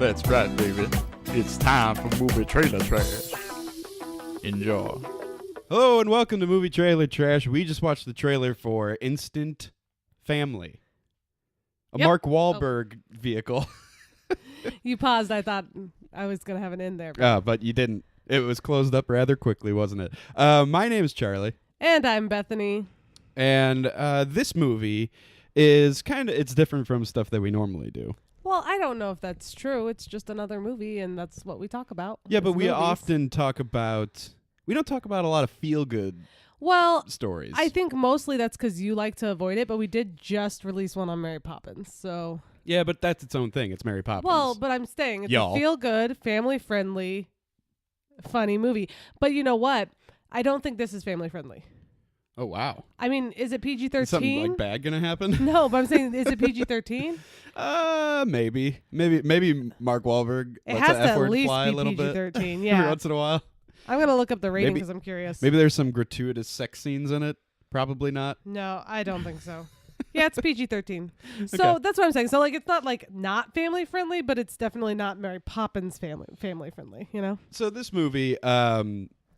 That's right, baby. It's time for movie trailer trash. Enjoy. Hello and welcome to Movie Trailer Trash. We just watched the trailer for Instant Family, a Yep. Mark Wahlberg vehicle. You paused. I thought I was going to have an end there. But you didn't. It was closed up rather quickly, wasn't it? My name is Charlie, And I'm Bethany. and this movie is it's different from stuff that we normally do. Well, I don't know if that's true. It's just another movie, and that's what we talk about. Yeah, but is we movies. often talk about... We don't talk about a lot of feel-good Well, stories. I think mostly that's because you like to avoid it, but we did just release one on Mary Poppins, so... Yeah, but that's its own thing. It's Mary Poppins. Well, but I'm saying it's Y'all. a feel-good, family-friendly, funny movie. But you know what? I don't think this is family-friendly. Oh, wow. I mean, is it PG-13? Is something like bad gonna happen? No, but I'm saying, is it PG-13? Maybe Mark Wahlberg It lets has the to F at word least fly be a little bit PG-13, every yeah. once in a while. I'm going to look up the rating Maybe- because I'm curious. Maybe there's some gratuitous sex scenes in it. Probably not. No, I don't think so. Yeah, it's PG-13. So Okay. that's what I'm saying. So like, it's not like not family friendly, but it's definitely not Mary Poppins family friendly. You know? So this movie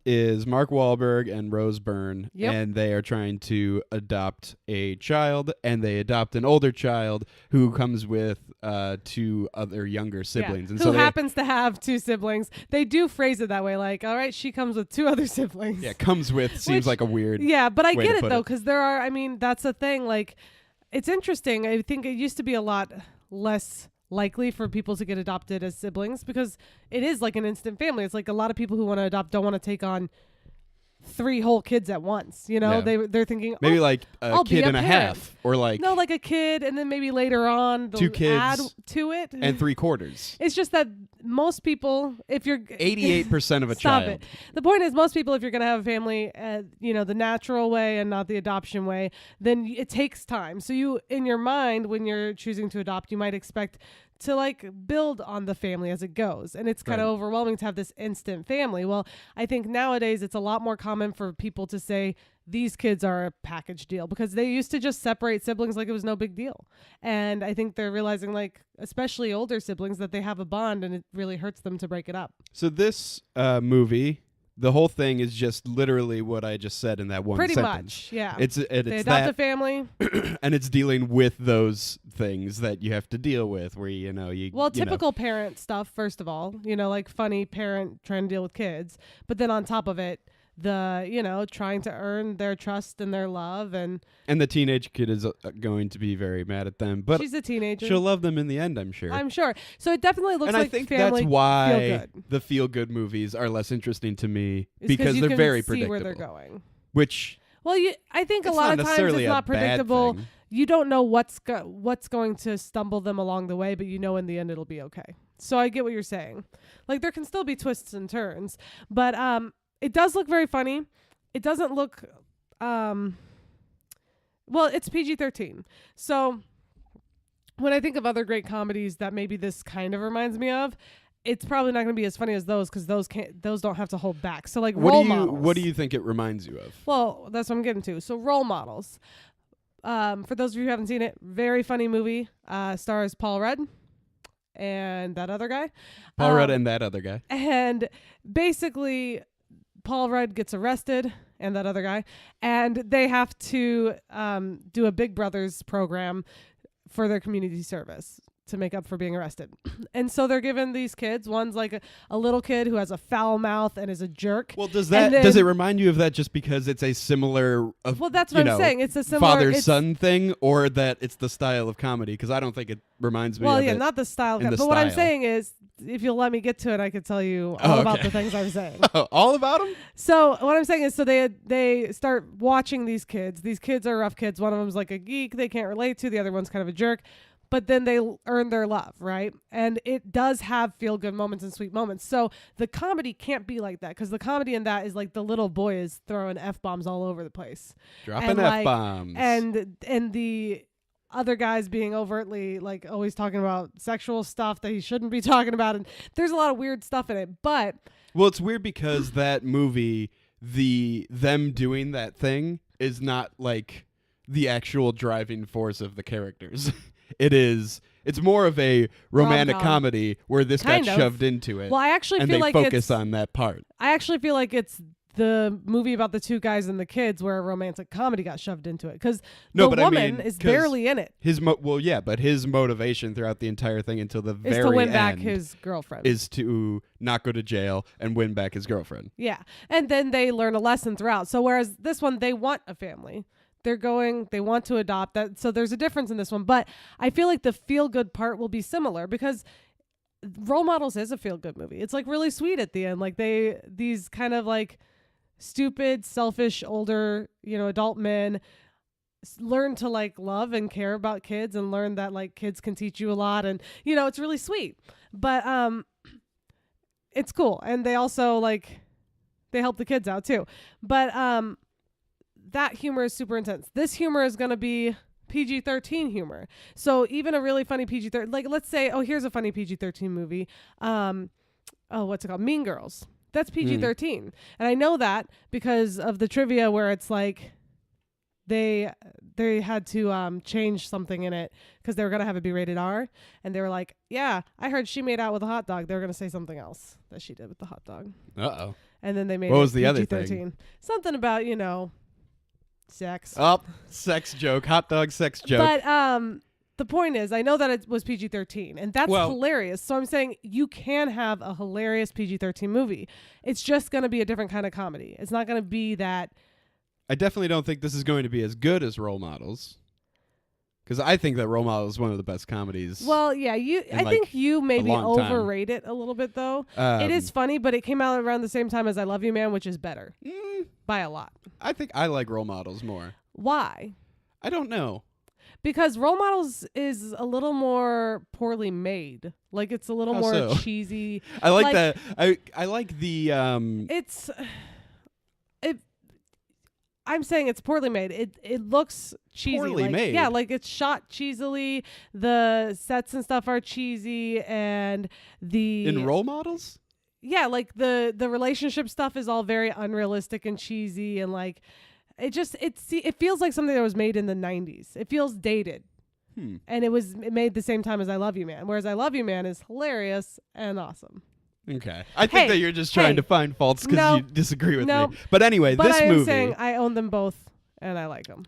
is Mark Wahlberg and Rose Byrne, Yep. and they are trying to adopt a child, and they adopt an older child who comes with two other younger siblings. Yeah. And Who so happens to have two siblings? They do phrase it that way, like, all right, she comes with two other siblings. yeah, comes with seems Which- like a weird. Yeah, but I way get to it put though, it. because there are. I mean, that's the thing. Like, it's interesting. I think it used to be a lot less likely for people to get adopted as siblings because it is like an instant family. It's like a lot of people who want to adopt don't want to take on 3 whole kids at once. You know, Yeah. they're thinking Maybe oh, like a I'll be kid a and a parent. half, or like no, like a kid, and then maybe later on they'll 2 kids add to it. and 3/4. It's just that most people, if you're 88% of a Stop child. it. The point is, most people, if you're going to have a family, the natural way and not the adoption way, then it takes time. So you, in your mind, when you're choosing to adopt, you might expect to like build on the family as it goes. And it's kind of Right. overwhelming to have this instant family. Well, I think nowadays it's a lot more common for people to say these kids are a package deal because they used to just separate siblings like it was no big deal. And I think they're realizing, like, especially older siblings, that they have a bond and it really hurts them to break it up. So this movie, the whole thing is just literally what I just said in that one Pretty sentence. much, yeah. It's They it's adopt that, a family. and it's dealing with those things that you have to deal with, where you Well, you know. typical parent stuff, first of all, like funny parent trying to deal with kids. But then on top of it, trying to earn their trust and their love. And And the teenage kid is going to be very mad at them, but she's a teenager. she'll love them in the end, I'm sure. I'm sure. So it definitely looks and like I think family that's why feel-good. the feel-good movies are less interesting to me, It's because you they're can very see predictable. where they're going. Which Well, I think a it's lot not of times necessarily it's a not bad predictable. thing. You don't know what's going to stumble them along the way, but you know in the end it'll be okay. So I get what you're saying. Like, there can still be twists and turns, but it does look very funny. It doesn't look well, it's PG-13. So when I think of other great comedies that maybe this kind of reminds me of, it's probably not going to be as funny as those because those don't have to hold back. So like role models. What do you think it reminds you of? Well, that's what I'm getting to. So role models. For those of you who haven't seen it, very funny movie. Stars Paul Rudd and that other guy. Paul Rudd and that other guy. And basically, Paul Rudd gets arrested and that other guy, and they have to do a Big Brothers program for their community service to make up for being arrested. And so they're given these kids. One's like a little kid who has a foul mouth and is a jerk. Well, does And it then- remind you of that just because it's a similar Well, that's what I'm saying. It's a similar father-son thing, or that it's the style of comedy? Because I don't think it reminds me Well, of yeah, it. not the style. in the But what I'm style. saying is, if you'll let me get to it, I could tell you Oh, all about okay. the things I'm saying. All about him? So what I'm saying is, so they start watching these kids. These kids are rough kids. One of them's like a geek they can't relate to. The other one's kind of a jerk. But then they earn their love, right? And it does have feel-good moments and sweet moments. So the comedy can't be like that, because the comedy in that is like the little boy is throwing F-bombs all over the place. Dropping And, like, F-bombs. And the other guys being overtly like always talking about sexual stuff that he shouldn't be talking about. And there's a lot of weird stuff in it. But Well, it's weird because that movie, them doing that thing is not like the actual driving force of the characters. It is It's more of a romantic Rom-com. comedy where this Kind got of. shoved into it. Well, I actually and feel they like focus on that part. I actually feel like it's the movie about the two guys and the kids where a romantic comedy got shoved into it because the woman is barely in it. But his motivation throughout the entire thing until the very Is to win back end his girlfriend. is to not go to jail and win back his girlfriend. Yeah. And then they learn a lesson throughout. So whereas this one, they want a family. They want to adopt that. So there's a difference in this one. But I feel like the feel good part will be similar because Role Models is a feel good movie. It's like really sweet at the end. Like these kind of like stupid, selfish, older, adult men learn to like love and care about kids and learn that like kids can teach you a lot. And, it's really sweet. But it's cool. And they also like, they help the kids out too. But that humor is super intense. This humor is going to be PG-13 humor. So even a really funny PG-13, like let's say, here's a funny PG-13 movie. What's it called? Mean Girls. That's PG-13. And I know that because of the trivia where it's like they had to change something in it because they were going to have it be rated R. And they were like, yeah, I heard she made out with a hot dog. They were going to say something else that she did with the hot dog. Uh-oh. And then they made What it was the PG-13. other thing? Something about, sex. Oh, sex joke. Hot dog sex joke. But the point is, I know that it was PG-13, and that's hilarious. So I'm saying you can have a hilarious PG-13 movie. It's just going to be a different kind of comedy. It's not going to be that. I definitely don't think this is going to be as good as Role Models. Because I think that Role Models is one of the best comedies. Well, yeah, I think you maybe long time. overrate it a little bit, though. It is funny, but it came out around the same time as I Love You, Man, which is better by a lot. I think I like Role Models more. Why? I don't know. Because Role Models is a little more poorly made. Like it's a little How more so? cheesy. I like that. I like the. I'm saying it's poorly made. It looks cheesy. Poorly made? Yeah, like it's shot cheesily. The sets and stuff are cheesy, and in Role Models. Yeah, like the relationship stuff is all very unrealistic and cheesy, and like it feels like something that was made in the 90s. It feels dated. And it made the same time as I Love You, Man. Whereas I Love You, Man is hilarious and awesome. Okay. I think that you're just trying to find faults because you disagree with me. But anyway, this movie. But I am saying I own them both and I like them.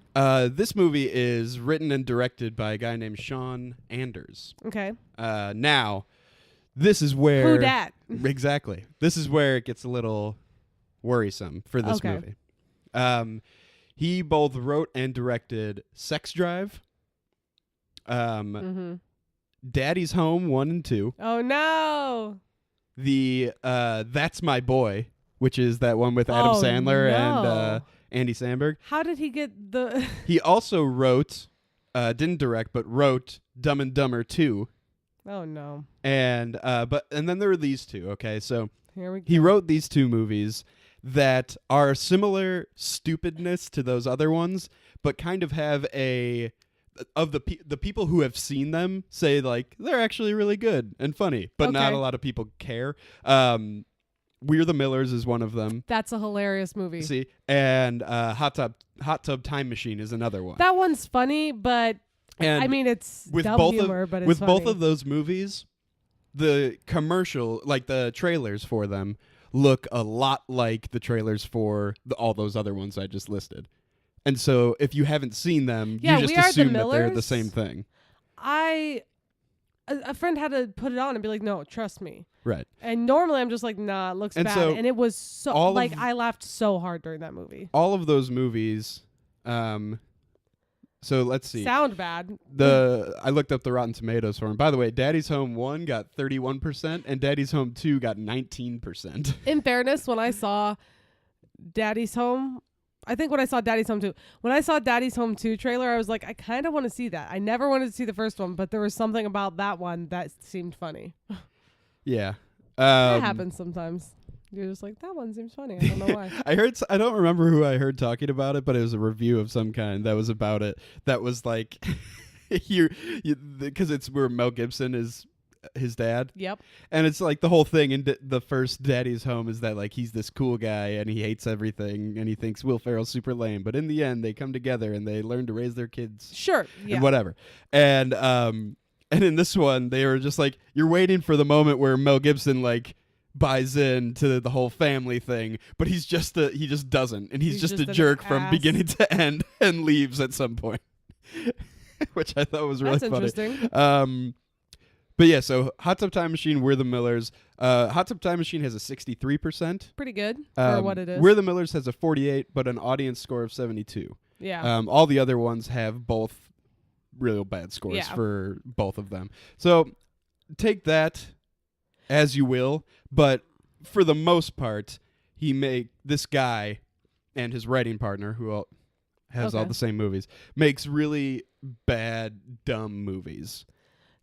This movie is written and directed by a guy named Sean Anders. Okay. Now, this is where. Who dat? Exactly. This is where it gets a little worrisome for this movie. He both wrote and directed Sex Drive, Daddy's Home 1 and 2. Oh no! The That's My Boy, which is that one with Adam Sandler and Andy Samberg. How did he get the? He also wrote, didn't direct, but wrote Dumb and Dumber 2. Oh no! And then there were these two. Okay, so here we go. He wrote these two movies that are similar stupidness to those other ones, but kind of have the people who have seen them say like they're actually really good and funny, but not a lot of people care. We're the Millers is one of them. That's a hilarious movie. See, and Hot Tub Time Machine is another one. That one's funny, but I mean it's dumb humor, but it's funny. Both of those movies, the commercial, like the trailers for them, look a lot like the trailers for all those other ones I just listed. And so if you haven't seen them, you just assume that they're the same thing. A friend had to put it on and be like, no, trust me. Right. And normally I'm just like, nah, it looks bad. So and it was so, I laughed so hard during that movie. All of those movies, so let's see. Sound bad. I looked up the Rotten Tomatoes for them. By the way, Daddy's Home 1 got 31% and Daddy's Home 2 got 19%. In fairness, when I saw Daddy's Home, I think when I saw Daddy's Home 2, when I saw Daddy's Home 2 trailer, I was like, I kind of want to see that. I never wanted to see the first one, but there was something about that one that seemed funny. Yeah. That happens sometimes. You're just like, that one seems funny. I don't know why. I don't remember who I heard talking about it, but it was a review of some kind that was about it. That was like, because it's where Mel Gibson is his dad. Yep. And it's like the whole thing in the first Daddy's Home is that like he's this cool guy and he hates everything and he thinks Will Ferrell's super lame. But in the end, they come together and they learn to raise their kids. Sure. Yeah. And whatever. And And in this one, they were just like, you're waiting for the moment where Mel Gibson like buys in to the whole family thing, but he just doesn't, and he's just a jerk from beginning to end and leaves at some point, which I thought was really funny. Interesting. But yeah, so Hot Tub Time Machine, We're the Millers. Hot Tub Time Machine has a 63%. Pretty good for what it is. We're the Millers has a 48, but an audience score of 72. Yeah. All the other ones have both real bad scores for both of them. So take that as you will, but for the most part, this guy and his writing partner, who has all the same movies, makes really bad, dumb movies.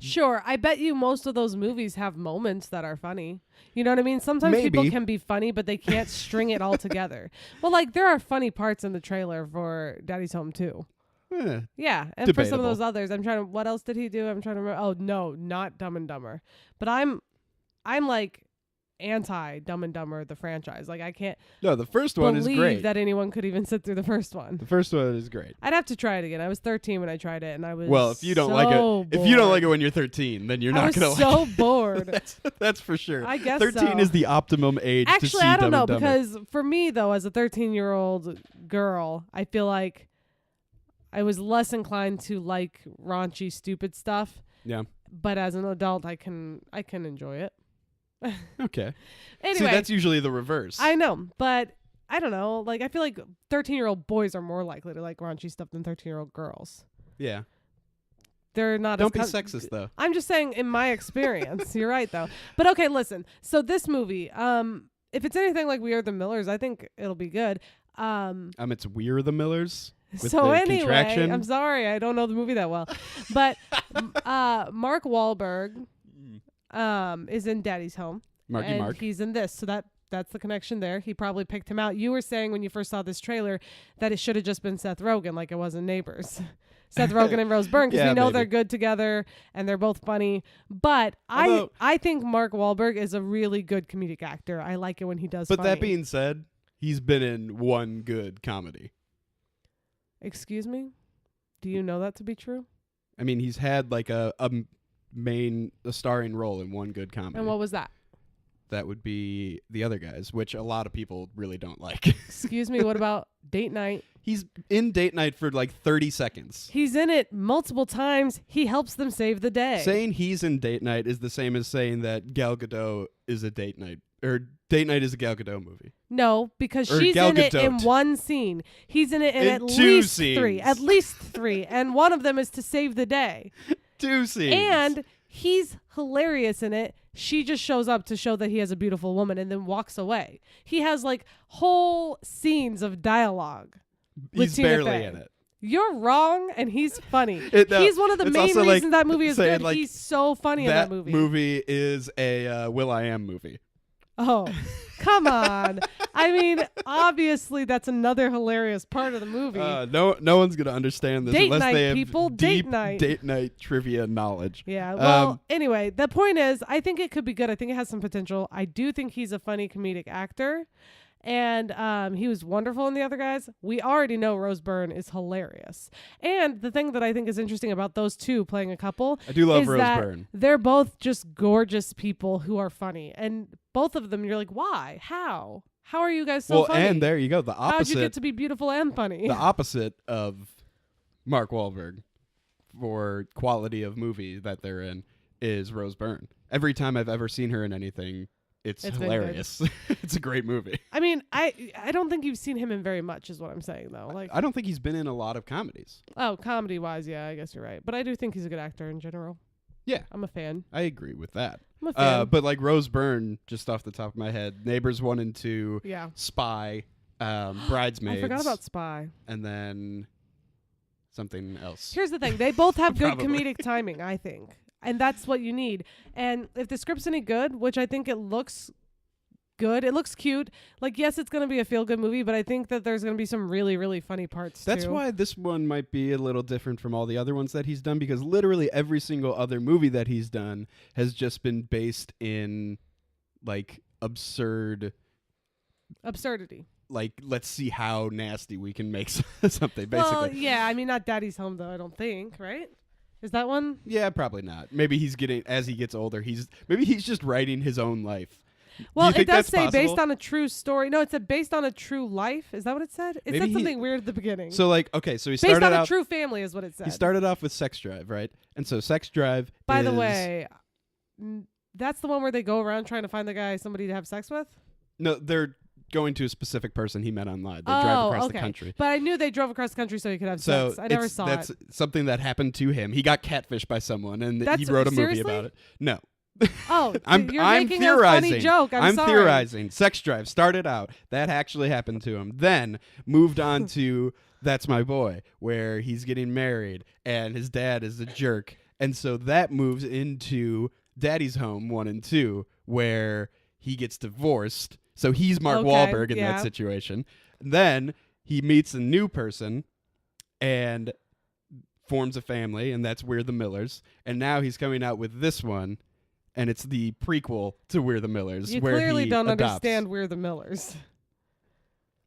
Sure, I bet you most of those movies have moments that are funny. You know what I mean? Sometimes people can be funny, but they can't string it all together. Well, like, there are funny parts in the trailer for Daddy's Home too. Yeah, and debatable. for some of those others, what else did he do? I'm trying to remember. Oh, no, not Dumb and Dumber. But I'm like anti Dumb and Dumber, the franchise. Like, I can't the first one is great. believe that anyone could even sit through the first one. The first one is great. I'd have to try it again. I was 13 when I tried it, and I was if you don't like it when you're 13, then you're not gonna like it. I was so bored. That's for sure. I guess 13 is the optimum age to see I don't know, Dumb and because for me though, as a 13-year-old girl, I feel like I was less inclined to like raunchy, stupid stuff. Yeah. But as an adult, I can enjoy it. Okay. Anyway, see, that's usually the reverse. I know, but I don't know. Like, I feel like 13-year-old boys are more likely to like raunchy stuff than 13-year-old girls. Yeah. They're not. Don't be sexist, though. I'm just saying, in my experience, you're right, though. But okay, listen. So this movie, if it's anything like We Are the Millers, I think it'll be good. It's We're the Millers. With so the anyway, contraction. I'm sorry, I don't know the movie that well, but Mark Wahlberg is in Daddy's Home. Mark. He's in this, so that's the connection there. He probably picked him out. You were saying when you first saw this trailer that it should have just been Seth Rogen, like it was in Neighbors. Seth Rogen and Rose Byrne, because we know they're good together and they're both funny. But I think Mark Wahlberg is a really good comedic actor. I like it when he does. But funny. that being said, he's been in one good comedy. Excuse me? Do you know that to be true? I mean, he's had like a starring role in one good comedy. And what was that? That would be The Other Guys, which a lot of people really don't like. Excuse me, what about Date Night? He's in Date Night for like 30 seconds. He's in it multiple times. He helps them save the day. Saying he's in Date Night is the same as saying that Gal Gadot is a Date Night, or Date Night is a Gal Gadot movie. No, because or she's Gal in it Gadot. in one scene. He's in it in at two least scenes. 3. At least 3. And one of them is to save the day. 2 scenes. And he's hilarious in it. She just shows up to show that he has a beautiful woman and then walks away. He has like whole scenes of dialogue. He's barely in it. You're wrong, and he's funny. No, he's one of the main reasons that movie is good. Like, he's so funny in that movie. That movie is a Will.I.am movie. Oh, come on. I mean, obviously, that's another hilarious part of the movie. No one's going to understand this date unless night, they have people. deep Date night trivia knowledge. Yeah, well, anyway, the point is, I think it could be good. I think it has some potential. I do think he's a funny comedic actor. And he was wonderful in The Other Guys. We already know Rose Byrne is hilarious. And the thing that I think is interesting about those two playing a couple, I do love is Rose that Byrne. They're both just gorgeous people who are funny. And both of them, you're like, why? How? How are you guys so funny? Well, and there you go. The opposite. How'd you get to be beautiful and funny? The opposite of Mark Wahlberg for quality of movie that they're in is Rose Byrne. Every time I've ever seen her in anything, it's hilarious. It's a great movie. I mean, I don't think you've seen him in very much, is what I'm saying, though. Like, I don't think he's been in a lot of comedies. Oh, comedy-wise, yeah, I guess you're right. But I do think he's a good actor in general. Yeah. I'm a fan. I agree with that. I'm a fan. But like Rose Byrne, just off the top of my head, Neighbors 1 and 2, yeah. Spy, Bridesmaids. I forgot about Spy. And then something else. Here's the thing. They both have good Probably. comedic timing, I think. And that's what you need. And if the script's any good, which I think it looks good, it looks cute. Like, yes, it's going to be a feel-good movie, but I think that there's going to be some really, really funny parts, That's too. why this one might be a little different from all the other ones that he's done, because literally every single other movie that he's done has just been based in, like, absurdity. Like, let's see how nasty we can make something, basically. Well, yeah, I mean, not Daddy's Home, though, I don't think, right? Is that one? Yeah, probably not. Maybe he's getting as he gets older. He's just writing his own life. Well, Do you it think does that's say possible? based on a true story. No, it said based on a true life. Is that what it said? It Maybe said he- something weird at the beginning. So like, okay, so he based started on a out. true family is what it said. He started off with Sex Drive, right? And so Sex Drive. By the is- way, that's the one where they go around trying to find the guy somebody to have sex with. no, they're going to a specific person he met online. They drive across the country. But I knew they drove across the country so he could have So sex. I never saw that's it. something that happened to him. He got catfished by someone, and he That's- wrote a movie seriously? about it. No, Oh, I'm you're I'm making theorizing. a funny joke. I'm sorry. theorizing. Sex Drive started out. That actually happened to him. Then moved on to That's My Boy, where he's getting married and his dad is a jerk, and so that moves into Daddy's Home 1 and 2, where he gets divorced. So he's Mark Okay, Wahlberg in yeah. that situation. Then he meets a new person and forms a family, and that's We're the Millers. And now he's coming out with this one, and it's the prequel to We're the Millers. You where clearly he don't adopts. understand We're the Millers.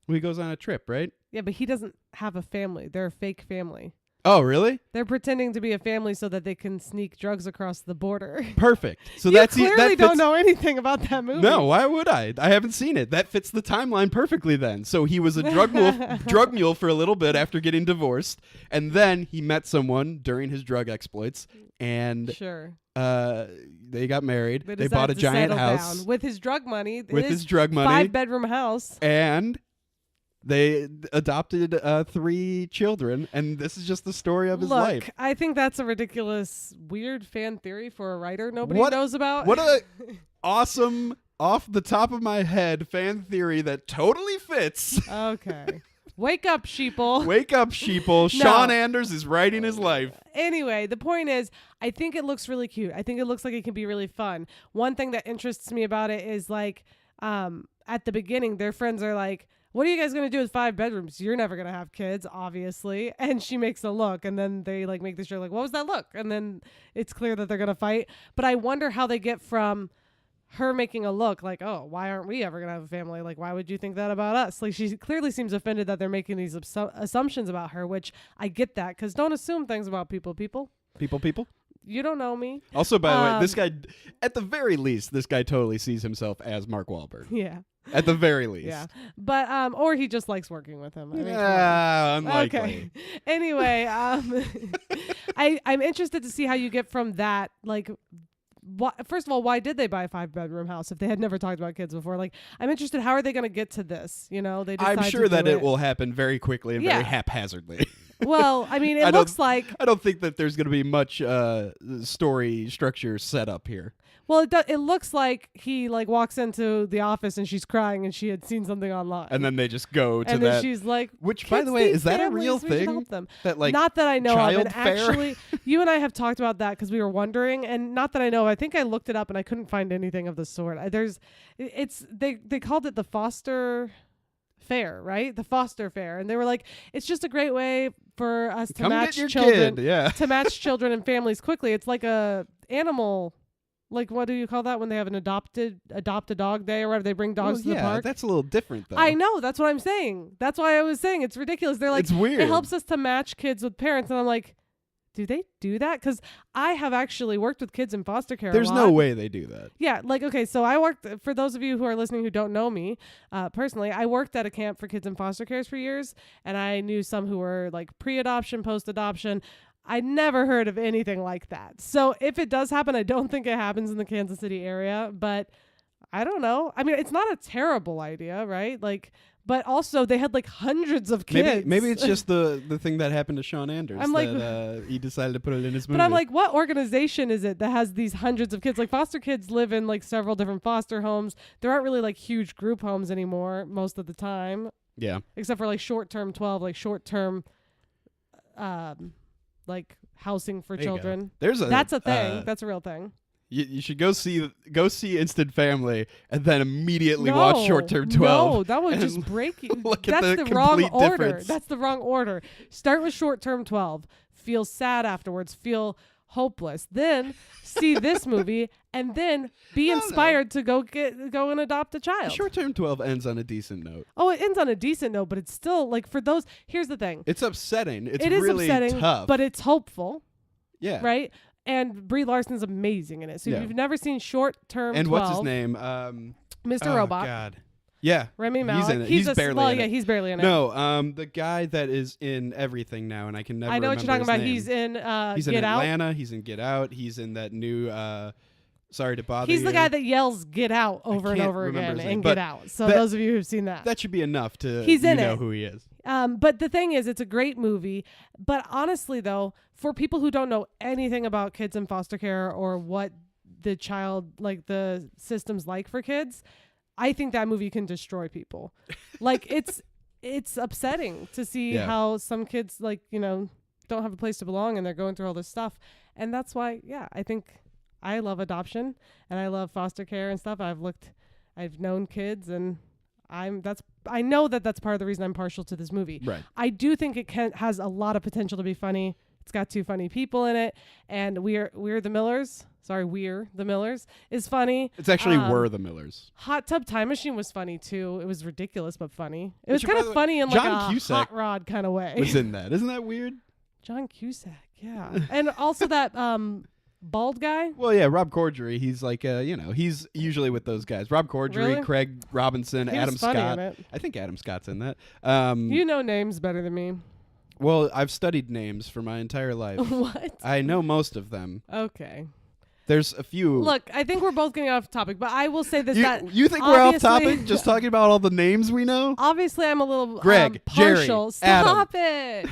Well, he goes on a trip, right? Yeah, but he doesn't have a family. They're a fake family. Oh, really? They're pretending to be a family so that they can sneak drugs across the border. Perfect. So You that's clearly that don't fits- know anything about that movie. No, why would I? I haven't seen it. That fits the timeline perfectly then. So he was a drug mule for a little bit after getting divorced, and then he met someone during his drug exploits, and Sure. they got married. They decided bought a to giant settle house down with his drug money. with his drug money, 5-bedroom house. and they adopted 3 children, and this is just the story of his Look, life. I think that's a ridiculous, weird fan theory for a writer nobody What- knows about. What a awesome, off the top of my head fan theory that totally fits. Okay. Wake up, sheeple. Wake up, sheeple. Sean Anders is writing his life. Anyway, the point is, I think it looks really cute. I think it looks like it can be really fun. One thing that interests me about it is like, at the beginning, their friends are like, what are you guys going to do with 5 bedrooms? You're never going to have kids, obviously. And she makes a look, and then they like make this joke like, what was that look? And then it's clear that they're going to fight. But I wonder how they get from her making a look like, oh, why aren't we ever going to have a family? Like, why would you think that about us? Like, she clearly seems offended that they're making these assumptions about her, which I get that, because don't assume things about people. People. You don't know me. Also, by the way, this guy, at the very least, this guy totally sees himself as Mark Wahlberg. Yeah. At the very least. Yeah. But, or he just likes working with him. I mean, come on. Yeah, unlikely. Okay. Anyway, I'm interested to see how you get from that. Like, first of all, why did they buy a 5-bedroom house if they had never talked about kids before? Like, I'm interested. How are they going to get to this? You know, they. I'm decide sure to that do it will happen very quickly and very Yeah. haphazardly. Well, I mean, I it don't- looks like. I don't think that there's going to be much story structure set up here. Well, it looks like he like walks into the office and she's crying and she had seen something online. And then they just go to and then that. she's like, Which, by "Kids the way, need is that a real families, we should thing? help them." That like Not that I know of. child And fair? actually, you and I have talked about that because we were wondering, and not that I know. I think I looked it up and I couldn't find anything of the sort. They called it the foster fair, right? The foster fair, and they were like, it's just a great way for us to come match get your children kid. Yeah. to match children and families quickly. It's like a animal. Like, what do you call that when they have an adopt a dog day or whatever? They bring dogs to the park. That's a little different though. I know. That's what I'm saying. That's why I was saying it's ridiculous. They're like, It's weird. it helps us to match kids with parents. And I'm like, do they do that? Because I have actually worked with kids in foster care. There's a no lot. way they do that. Yeah. Like, okay. So I worked, for those of you who are listening who don't know me personally, I worked at a camp for kids in foster cares for years. And I knew some who were like pre-adoption, post-adoption. I never heard of anything like that. So if it does happen, I don't think it happens in the Kansas City area, but I don't know. I mean, it's not a terrible idea, right? Like, but also they had like hundreds of kids. Maybe it's just the thing that happened to Sean Anders. I'm like- that he decided to put it in his movie. But I'm like, what organization is it that has these hundreds of kids? Like, foster kids live in like several different foster homes. There aren't really like huge group homes anymore most of the time, yeah. except for like short-term 12, like short-term like housing for There you go. children. There's a That's a thing. That's a real thing. You should go see Instant Family and then immediately watch Short Term 12. No, that would and just break you. look at That's the the wrong complete order. difference. That's the wrong order. Start with Short Term 12. Feel sad afterwards. Feel hopeless. Then see this movie and then be No. inspired to go and adopt a child. Short Term 12 ends on a decent note. Oh, it ends on a decent note, but it's still like for those. Here's the thing. It's upsetting. It's It is really upsetting, tough. but it's hopeful. Yeah. right? And Brie Larson's amazing in it. So Yeah. if you've never seen Short Term And 12, what's his name? Mr. Oh, Robot, God. Yeah. Remy He's Malek. in it. He's barely in it. He's barely in it. No, the guy that is in everything now, and I can never I know what you're talking remember about. his name. He's in He's in Get Out. Atlanta. He's in Get Out. He's in that new Sorry to Bother He's You. the guy that yells "Get Out" over and can't over remember again his name, and but Get Out. So that- those of you who've seen that, That should be enough to He's in know it. who he is. But the thing is, it's a great movie. But honestly, though, for people who don't know anything about kids in foster care or what the the system's like for kids, I think that movie can destroy people. Like it's upsetting to see Yeah. how some kids don't have a place to belong and they're going through all this stuff. And that's why, I think I love adoption and I love foster care and stuff. I've known kids and I know that that's part of the reason I'm partial to this movie. Right. I do think it has a lot of potential to be funny. It's got 2 funny people in it, and We're the Millers is funny. It's actually We're the Millers. Hot Tub Time Machine was funny too. It was ridiculous but funny. It was Which, kind by of the way, funny in John like a Cusack hot rod kind of way. Was in that. Isn't that weird? John Cusack, yeah, and also that bald guy. Well, yeah, Rob Corddry. He's like, he's usually with those guys. Rob Corddry, Really? Craig Robinson, He was Adam funny Scott. in it. I think Adam Scott's in that. You know names better than me. Well, I've studied names for my entire life. What? I know most of them. Okay. There's a few. Look, I think we're both getting off topic, but I will say this: that you think we're off obviously- topic just talking about all the names we know? Obviously, I'm a little Greg, Jerry, partial. Stop it.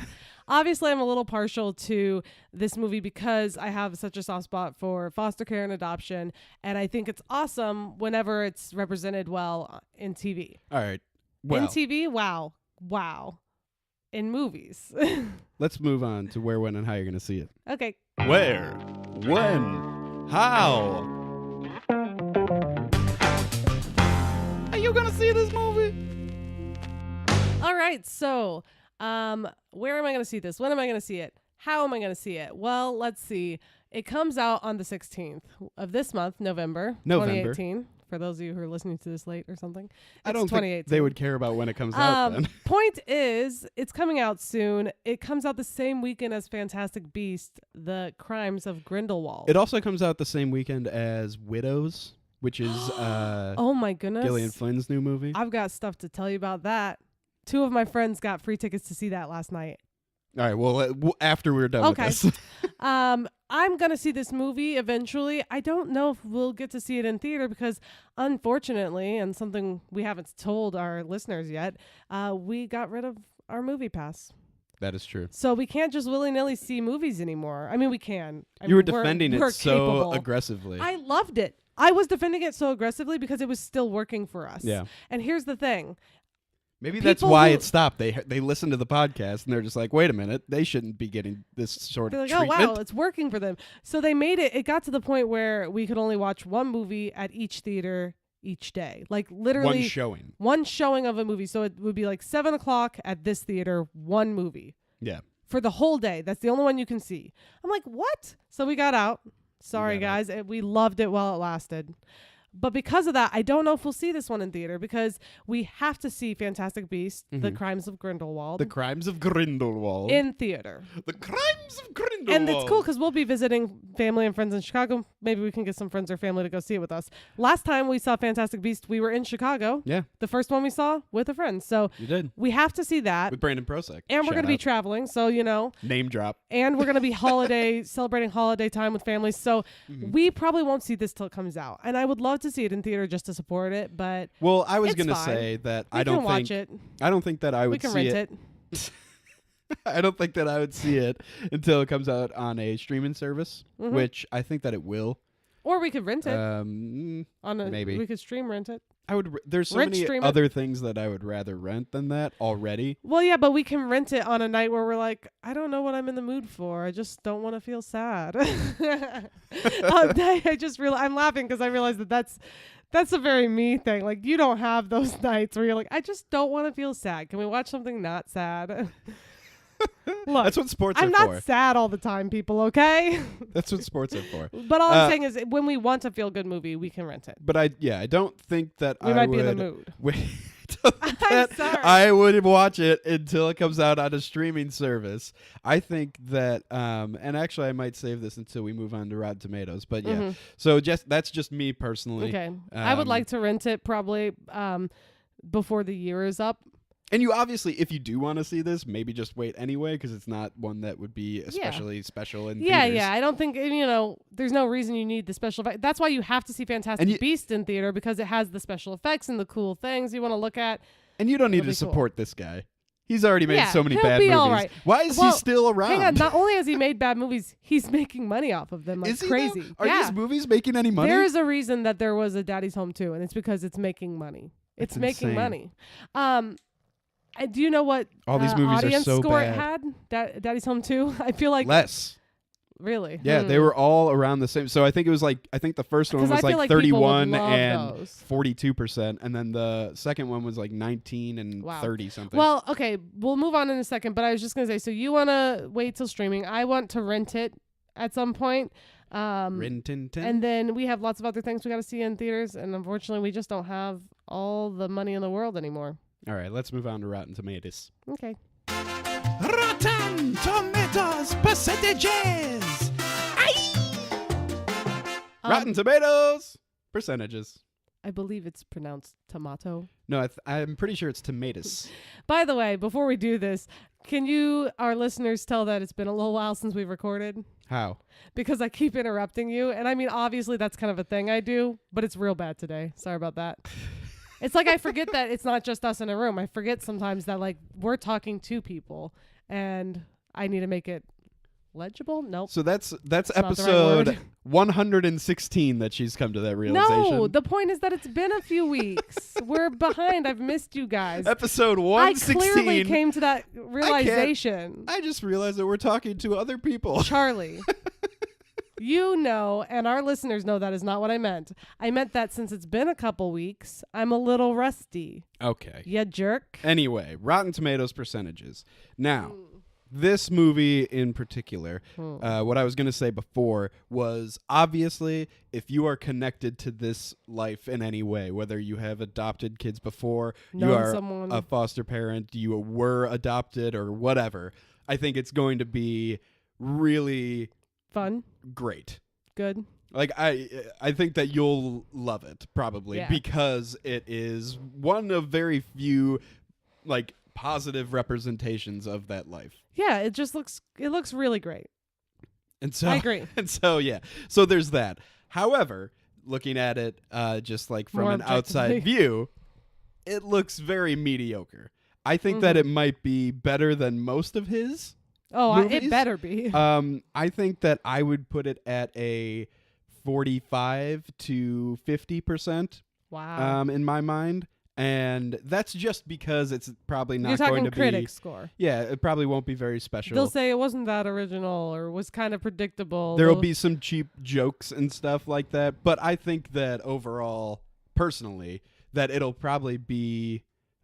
Obviously, I'm a little partial to this movie because I have such a soft spot for foster care and adoption, and I think it's awesome whenever it's represented well in TV. All right. Well, In TV, wow. In movies. let's move on to where, when, and how you're going to see it. Okay. Where? When? How? Are you going to see this movie? All right. So, where am I going to see this? When am I going to see it? How am I going to see it? Well, let's see. It comes out on the 16th of this month, November. 2018. For those of you who are listening to this late or something. I don't think they would care about when it comes out then. Point is, it's coming out soon. It comes out the same weekend as Fantastic Beasts, The Crimes of Grindelwald. It also comes out the same weekend as Widows, which is oh my goodness. Gillian Flynn's new movie. I've got stuff to tell you about that. 2 of my friends got free tickets to see that last night. All right, well, after we're done Okay. with this. I'm going to see this movie eventually. I don't know if we'll get to see it in theater because, unfortunately, and something we haven't told our listeners yet, we got rid of our movie pass. That is true. So we can't just willy-nilly see movies anymore. I mean, we can. You were defending we're it so capable. aggressively. I loved it. I was defending it so aggressively because it was still working for us. Yeah. And here's the thing. Maybe that's People why who- it stopped. They listened to the podcast and they're just like, wait a minute, they shouldn't be getting this sort They're of like, treatment. oh, wow, it's working for them. So they made it. It got to the point where we could only watch one movie at each theater each day. Like literally One showing. one showing of a movie. So it would be like 7:00 at this theater, one movie Yeah. for the whole day. That's the only one you can see. I'm like, what? So we got out. Sorry, got guys. We loved it while it lasted. But because of that, I don't know if we'll see this one in theater because we have to see Fantastic Beasts, The Crimes of Grindelwald, The Crimes of Grindelwald. in theater. The Crimes of Grindelwald. And it's cool because we'll be visiting family and friends in Chicago. Maybe we can get some friends or family to go see it with us. Last time we saw Fantastic Beasts, we were in Chicago. Yeah, The first one we saw with a friend. So you did. we have to see that. With Brandon Prosek. And we're Shout going to be out. traveling. So, Name drop. and we're going to be celebrating holiday time with families. So we probably won't see this till it comes out. And I would love to see it in theater just to support it. But Well, I was It's going to fine. say that we I don't can watch think it. I don't think that I We would can see rent it. it. I don't think that I would see it until it comes out on a streaming service, Mhm. which I think that it will. Or we could rent it. Maybe. We could stream rent it. There's so Rent, many stream it. other things that I would rather rent than that already. Well, yeah, but we can rent it on a night where we're like, I don't know what I'm in the mood for. I just don't want to feel sad. I just realized I'm laughing because I realize that's a very me thing. Like you don't have those nights where you're like, I just don't want to feel sad. Can we watch something not sad? Look, That's what sports I'm are not for. sad all the time, people. Okay. That's what sports are for. But all I'm saying is, when we want a feel good movie, we can rent it. But I don't think that We I might would. be in the mood. Wait, I I'm sorry. I would watch it until it comes out on a streaming service. I think that, and actually I might save this until we move on to Rotten Tomatoes. But yeah, so that's just me personally. Okay. I would like to rent it probably before the year is up. And you obviously, if you do want to see this, maybe just wait anyway, because it's not one that would be especially special in theaters. Yeah. I don't think, there's no reason you need the special effects. That's why you have to see Fantastic Beasts in theater, because it has the special effects and the cool things you want to look at. And you don't need to support this guy. He's already made so many he'll bad be movies. All right. Why is he still around? Hang on. Not only has he made bad movies, he's making money off of them like is he crazy. Though? Are these movies making any money? There is a reason that there was a Daddy's Home 2, and it's because it's making money. It's making money. Do you know what all these movies audience are so score bad. it had? Daddy's Home 2? I feel like less. Really? Yeah, they were all around the same. So I think it was the first one was like 31 and 42%, and then the second one was like 19 and 30 something. Well, okay, we'll move on in a second, but I was just gonna say, so you want to wait till streaming? I want to rent it at some point. And then we have lots of other things we got to see in theaters, and unfortunately, we just don't have all the money in the world anymore. All right, let's move on to Rotten Tomatoes. Okay. Rotten Tomatoes percentages. Rotten Tomatoes percentages. I believe it's pronounced tomato. No, I'm pretty sure it's tomatoes. By the way, before we do this, can you, our listeners, tell that it's been a little while since we've recorded? How? Because I keep interrupting you. And I mean, obviously, that's kind of a thing I do, but it's real bad today. Sorry about that. It's like I forget that it's not just us in a room. I forget sometimes that like we're talking to people and I need to make it legible. Nope. So that's episode 116 that she's come to that realization. No, the point is that it's been a few weeks. We're behind. I've missed you guys. Episode 116. I clearly came to that realization. I just realized that we're talking to other people. Charlie. You know, and our listeners know that is not what I meant. I meant that since it's been a couple weeks, I'm a little rusty. Okay. You jerk. Anyway, Rotten Tomatoes percentages. Now, this movie in particular, what I was going to say before was obviously if you are connected to this life in any way, whether you have adopted kids before, you are a foster parent, you were adopted or whatever, I think it's going to be really fun. Great. Good. Like I think that you'll love it probably because it is one of very few like positive representations of that life. Yeah, it looks really great. And so I agree. And so yeah. So there's that. However, looking at it just like from an outside view, it looks very mediocre. I think that it might be better than most of his. Oh, it better be. I think that I would put it at a 45 to 50%. Wow. In my mind, and that's just because it's probably not going to be critic score. Yeah, it probably won't be very special. They'll say it wasn't that original or was kind of predictable. There'll be some cheap jokes and stuff like that, but I think that overall, personally, that it'll probably be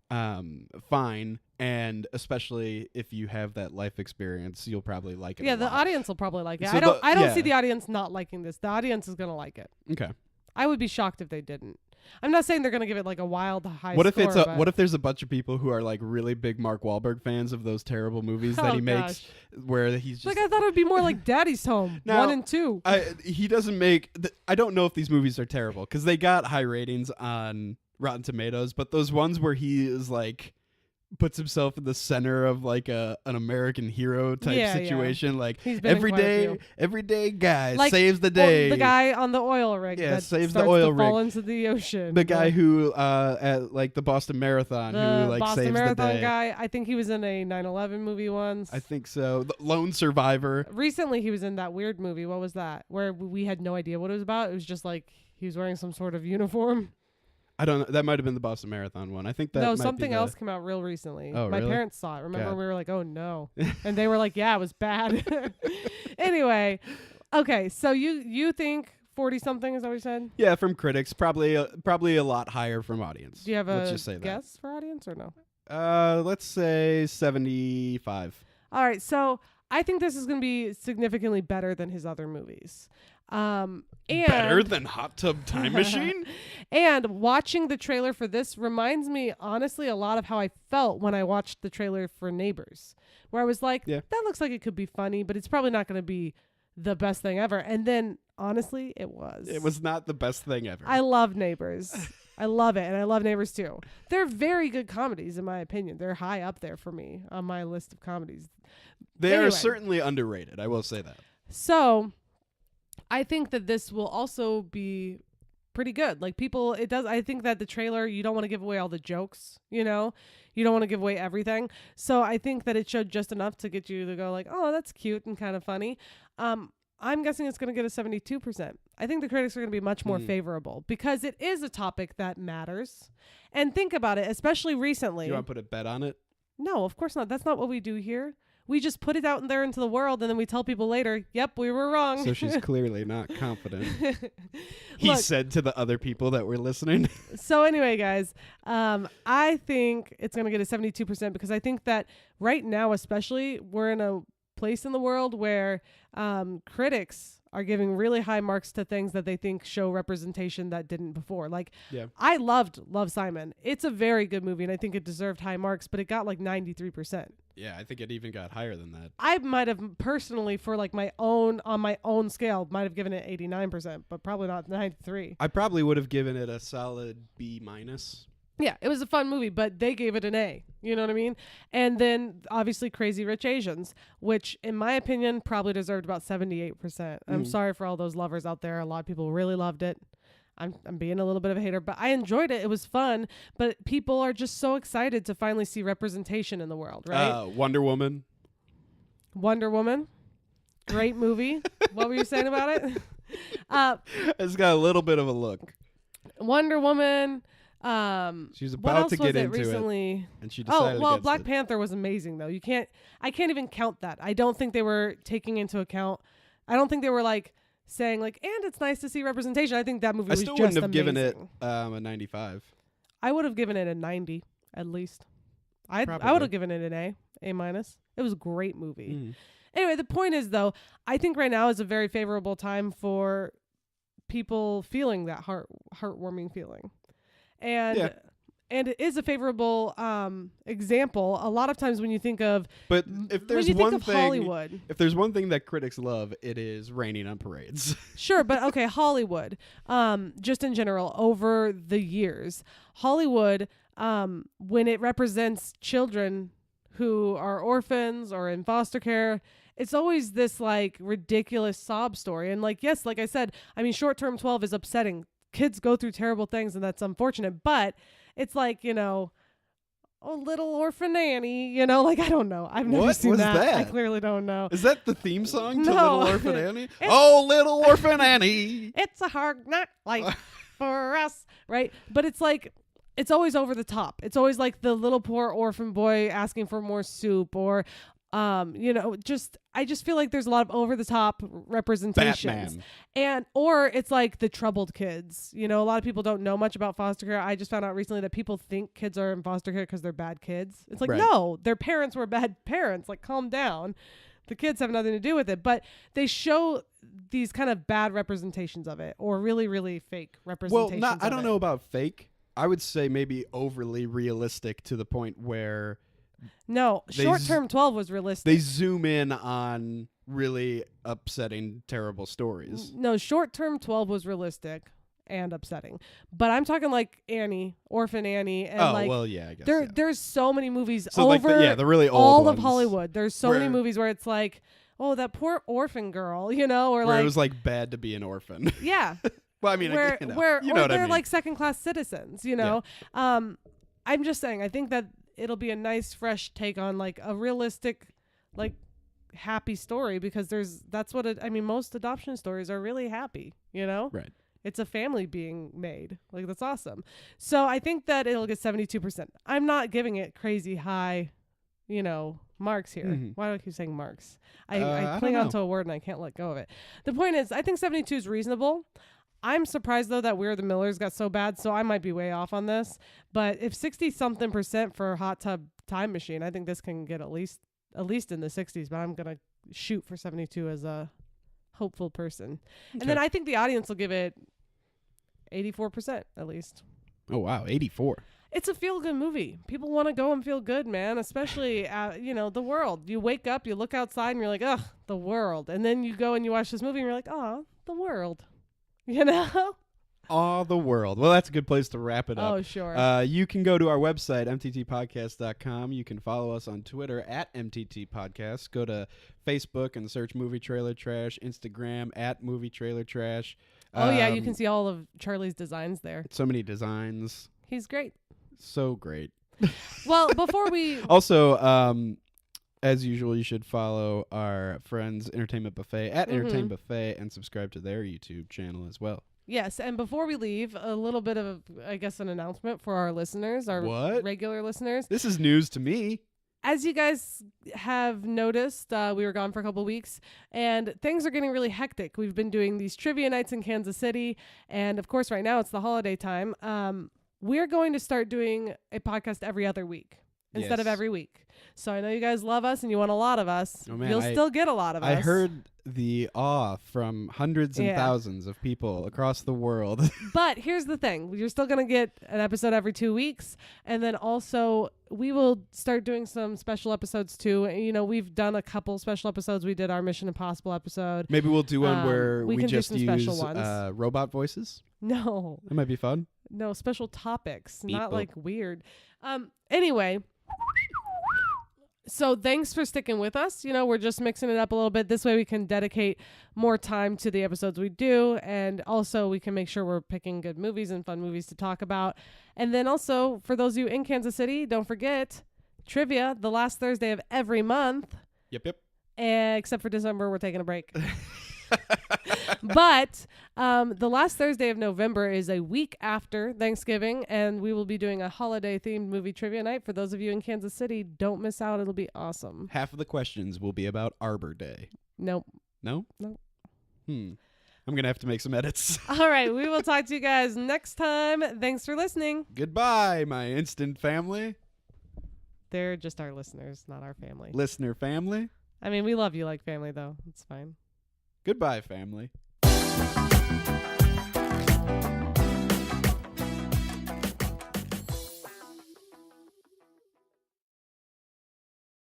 fine. And especially if you have that life experience, you'll probably like it. Yeah, the audience will probably like it. So I don't see the audience not liking this. The audience is gonna like it. Okay. I would be shocked if they didn't. I'm not saying they're gonna give it like a wild high. What if there's a bunch of people who are like really big Mark Wahlberg fans of those terrible movies that he makes, where he's just like, I thought it would be more like Daddy's Home 1 and 2. He doesn't make. I don't know if these movies are terrible because they got high ratings on Rotten Tomatoes, but those ones where he is like puts himself in the center of like an American hero type situation, like everyday guy like, saves the day. The guy on the oil rig, that saves starts the oil to rig, fall into the ocean. The guy who at like the Boston Marathon, who like Boston saves Marathon the day. Guy. I think he was in a 9/11 movie once. I think so. The Lone Survivor. Recently, he was in that weird movie. What was that? Where we had no idea what it was about. It was just like he was wearing some sort of uniform. I don't know. That might have been the Boston Marathon one. I think that no, might something be else came out real recently. Oh, my really? parents saw it. Remember, we were like, "Oh no," and they were like, "Yeah, it was bad." Anyway, okay. So you think 40 something is that what you said? Yeah, from critics, probably a lot higher from audience. Do you have let's just say guess for audience or no? Let's say 75. All right. So I think this is going to be significantly better than his other movies. And better than Hot Tub Time Machine? And watching the trailer for this reminds me, honestly, a lot of how I felt when I watched the trailer for Neighbors, where I was like, Yeah. that looks like it could be funny, but it's probably not going to be the best thing ever. And then, honestly, it was. It was not the best thing ever. I love Neighbors. I love it, and I love Neighbors too. They're very good comedies, in my opinion. They're high up there for me on my list of comedies. They Anyway. are certainly underrated. I will say that. So, I think that this will also be pretty good. Like I think that the trailer, you don't want to give away all the jokes, you know? You don't want to give away everything. So I think that it showed just enough to get you to go like, oh, that's cute and kind of funny. I'm guessing it's going to get a 72%. I think the critics are going to be much more favorable because it is a topic that matters. And think about it, especially recently. You want to put a bet on it? No, of course not. That's not what we do here. We just put it out there into the world, and then we tell people later, yep, we were wrong. So she's clearly not confident. He Look, said to the other people that were listening. So anyway, guys, I think it's going to get a 72% because I think that right now, especially, we're in a place in the world where critics are giving really high marks to things that they think show representation that didn't before. Like, Yeah. I loved Love, Simon. It's a very good movie, and I think it deserved high marks, but it got like 93%. Yeah, I think it even got higher than that. I might have personally, for like on my own scale, might have given it 89%, but probably not 93. I probably would have given it a solid B minus. Yeah, it was a fun movie, but they gave it an A. You know what I mean? And then obviously Crazy Rich Asians, which in my opinion probably deserved about 78%. I'm sorry for all those lovers out there. A lot of people really loved it. I'm being a little bit of a hater, but I enjoyed it. It was fun, but people are just so excited to finally see representation in the world, right? Wonder Woman. Wonder Woman, great movie. What were you saying about it? It's got a little bit of a look. Wonder Woman. She's What about else to was get it into recently? it, and she decided against Black it. Panther was amazing though. I can't even count that. I don't think they were taking into account. I don't think they were like saying like, and it's nice to see representation. I think that movie I was still just wouldn't have given it amazing. a 95. I would have given it a 90 at least. I Probably. would have given it an A minus. It was a great movie. Mm. Anyway, the point is though, I think right now is a very favorable time for people feeling that heartwarming feeling. And Yeah. And it is a favorable example. A lot of times when you think of But if there's when you one think of thing, Hollywood, if there's one thing that critics love, it is raining on parades. sure, but okay, Hollywood, just in general, over the years, Hollywood, when it represents children who are orphans or in foster care, it's always this like ridiculous sob story. And like, yes, like I said, I mean, short-term 12 is upsetting. Kids go through terrible things, and that's unfortunate, but it's like, you know, oh, little orphan Annie, you know, like, I don't know. I've never What seen was that. I that? clearly don't know. Is that the theme song to No. Little Orphan Annie? Oh, Little Orphan Annie. It's a hard knock life for us, right? But it's like, it's always over the top. It's always like the little poor orphan boy asking for more soup or, you know, I just feel like there's a lot of over the top representations. Batman. Or it's like the troubled kids. You know, a lot of people don't know much about foster care. I just found out recently that people think kids are in foster care because they're bad kids. It's like, Right. no, their parents were bad parents. Like, calm down. The kids have nothing to do with it. But they show these kind of bad representations of it, or really, really fake Well, representations. I don't know about fake. I would say maybe overly realistic to the point where No, They short term 12 was realistic. they zoom in on really upsetting, terrible stories. No, short term 12 was realistic and upsetting. But I'm talking like Annie, Orphan Annie, and Oh, like well, yeah, I guess. there yeah. there's so many movies So like over the really old all ones of Hollywood. There's so many where- movies where it's like, oh, that poor orphan girl, you know, or where like it was like bad to be an orphan. yeah, Well, I mean, where you know, where you know or what I they're mean. like second class citizens, you know. I'm just saying, I think that it'll be a nice fresh take on like a realistic, like happy story, because that's what I mean, most adoption stories are really happy, you know. Right. It's a family being made. Like, that's awesome. So I think that it'll get 72%. I'm not giving it crazy high, you know, marks here. Mhm. Why do I keep saying marks? I I don't cling know. onto a word and I can't let go of it. The point is, I think 72 is reasonable. I'm surprised though that We're the Millers got so bad, so I might be way off on this. But if 60-something% for Hot Tub Time Machine, I think this can get at least in the 60s. But I'm gonna shoot for 72 as a hopeful person. And then I think the audience will give it 84% at least. Oh, wow. 84. It's a feel-good movie. People want to go and feel good, man, especially, the world. You wake up, you look outside, and you're like, ugh, the world. And then you go and you watch this movie, and you're like, oh, the world. You know? Aw, the world. Well, that's a good place to wrap it up. Oh, sure. You can go to our website, mttpodcast.com. You can follow us on Twitter at mttpodcast. Go to Facebook and search Movie Trailer Trash. Instagram at Movie Trailer Trash. You can see all of Charlie's designs there. So many designs. He's great. So great. Well, before we... Also, as usual, you should follow our friends Entertainment Buffet at Entertainment Buffet and subscribe to their YouTube channel as well. Yes, and before we leave, a little bit of, I guess, an announcement for our listeners, our regular listeners. This is news to me. As you guys have noticed, we were gone for a couple weeks, and things are getting really hectic. We've been doing these trivia nights in Kansas City, and of course, right now it's the holiday time. We're going to start doing a podcast every other week instead of every week. So I know you guys love us and you want a lot of us. Oh, man, You'll still get a lot of us. I heard the awe from hundreds and thousands of people across the world. But here's the thing. You're still going to get an episode every 2 weeks. And then also we will start doing some special episodes too. You know, we've done a couple special episodes. We did our Mission Impossible episode. Maybe we'll do one where we just use robot voices. No. That might be fun. No, special topics. Beep not boop. like weird. Anyway. So thanks for sticking with us. You know, we're just mixing it up a little bit. This way we can dedicate more time to the episodes we do. And also we can make sure we're picking good movies and fun movies to talk about. And then also for those of you in Kansas City, don't forget trivia the last Thursday of every month. Yep. Except for December, we're taking a break. But the last Thursday of November is a week after Thanksgiving, and we will be doing a holiday-themed movie trivia night. For those of you in Kansas City, don't miss out. It'll be awesome. Half of the questions will be about Arbor Day. Nope. No? Nope. I'm going to have to make some edits. All right. We will talk to you guys next time. Thanks for listening. Goodbye, my instant family. They're just our listeners, not our family. Listener family. I mean, we love you like family, though. It's fine. Goodbye, family.